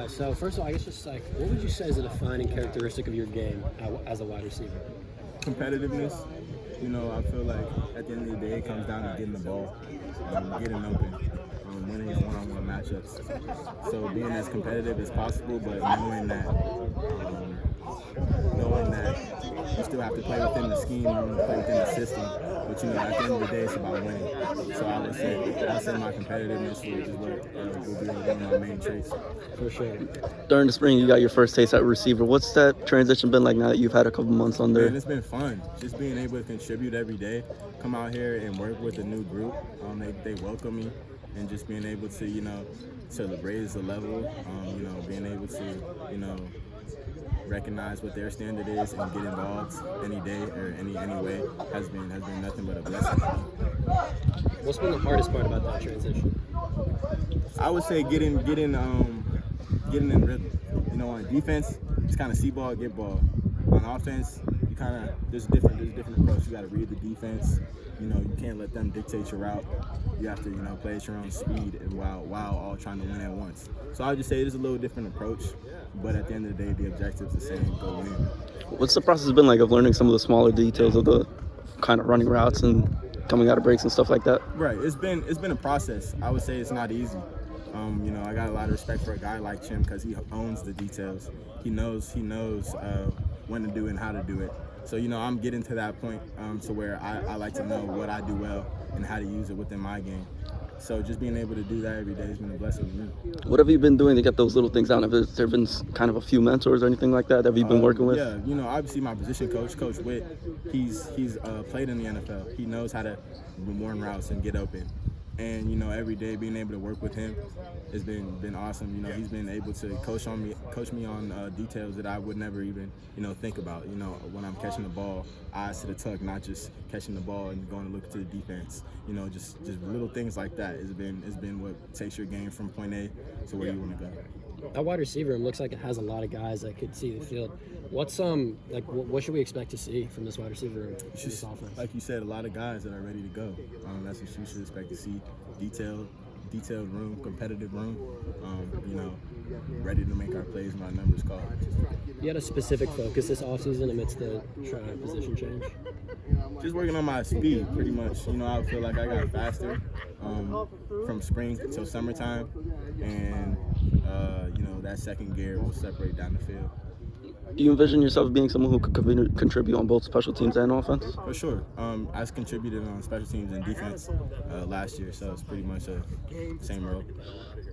So first of all, I guess just like, what would you say is a defining characteristic of your game as a wide receiver? Competitiveness. I feel like at the end of the day, it comes down to getting the ball, getting open, winning your one-on-one matchups. So being as competitive as possible, but knowing that you still have to play within the scheme, play within the system. But at the end of the day, it's about winning. So I would say my competitiveness is what will be one of my main traits. For sure. During the spring, you got your first taste at receiver. What's that transition been like now that you've had a couple months Man, under? it's been fun. Just being able to contribute every day, come out here and work with a new group. They welcome me, and just being able to to raise the level. Being able to recognize what their standard is and get involved any day or any way has been nothing but a blessing. What's been the hardest part about that transition? I would say getting in rhythm. On defense, it's kind of see ball, get ball. On offense, you kind of there's a different approach. You got to read the defense. You can't let them dictate your route. You have to play at your own speed and while all trying to win at once. So I would just say there's a little different approach, but at the end of the day, the objective's the same: go win. What's the process been like of learning some of the smaller details of the kind of running routes and coming out of breaks and stuff like that? Right. It's been a process. I would say it's not easy. I got a lot of respect for a guy like Chim because he owns the details. He knows when to do it and how to do it. So I'm getting to that point to where I like to know what I do well and how to use it within my game. So just being able to do that every day has been a blessing to me. What have you been doing to get those little things down? Have there been kind of a few mentors or anything like that you've been working with? Yeah, obviously my position coach, Coach Witt, he's played in the NFL. He knows how to warn routes and get open. And every day being able to work with him has been awesome. He's been able to coach me on details that I would never even think about. When I'm catching the ball, eyes to the tuck, not just catching the ball and going to look to the defense. Just little things like that has been what takes your game from point A to where you want to go. That wide receiver room looks like it has a lot of guys that could see the field. What's what should we expect to see from this wide receiver room? This offense? Like you said, a lot of guys that are ready to go. That's what you should expect to see. Detailed room, competitive room. Ready to make our plays when our numbers called. You had a specific focus this offseason amidst the position change? Just working on my speed, pretty much. I feel like I got faster from spring till summertime, and that second gear will separate down the field. Do you envision yourself being someone who could contribute on both special teams and offense? For sure. I contributed on special teams and defense last year, so it's pretty much the same role.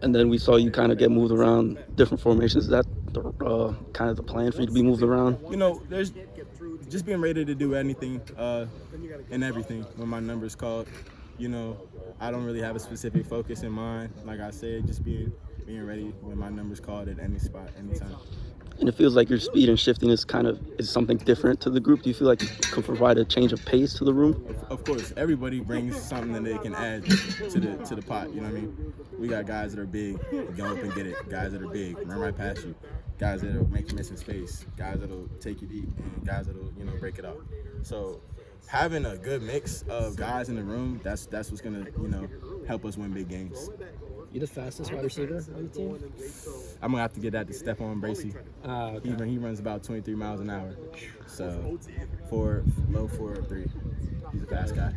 And then we saw you kind of get moved around different formations. Is that kind of the plan for you to be moved around? There's just being ready to do anything and everything when my number's called. I don't really have a specific focus in mind. Like I said, just being ready when my number's called at any spot, anytime. And it feels like your speed and shifting is something different to the group. Do you feel like you could provide a change of pace to the room? Of course, everybody brings something that they can add to the pot. You know what I mean? We got guys that are big, go up and get it. Guys that are big, run right past you. Guys that'll make you miss in space. Guys that'll take you deep, and guys that'll break it up. So having a good mix of guys in the room, that's what's gonna help us win big games. You the fastest wide receiver on the team? I'm gonna have to get that to Stephon Bracey. Okay. He runs about 23 miles an hour. So low 4.3. He's a fast guy.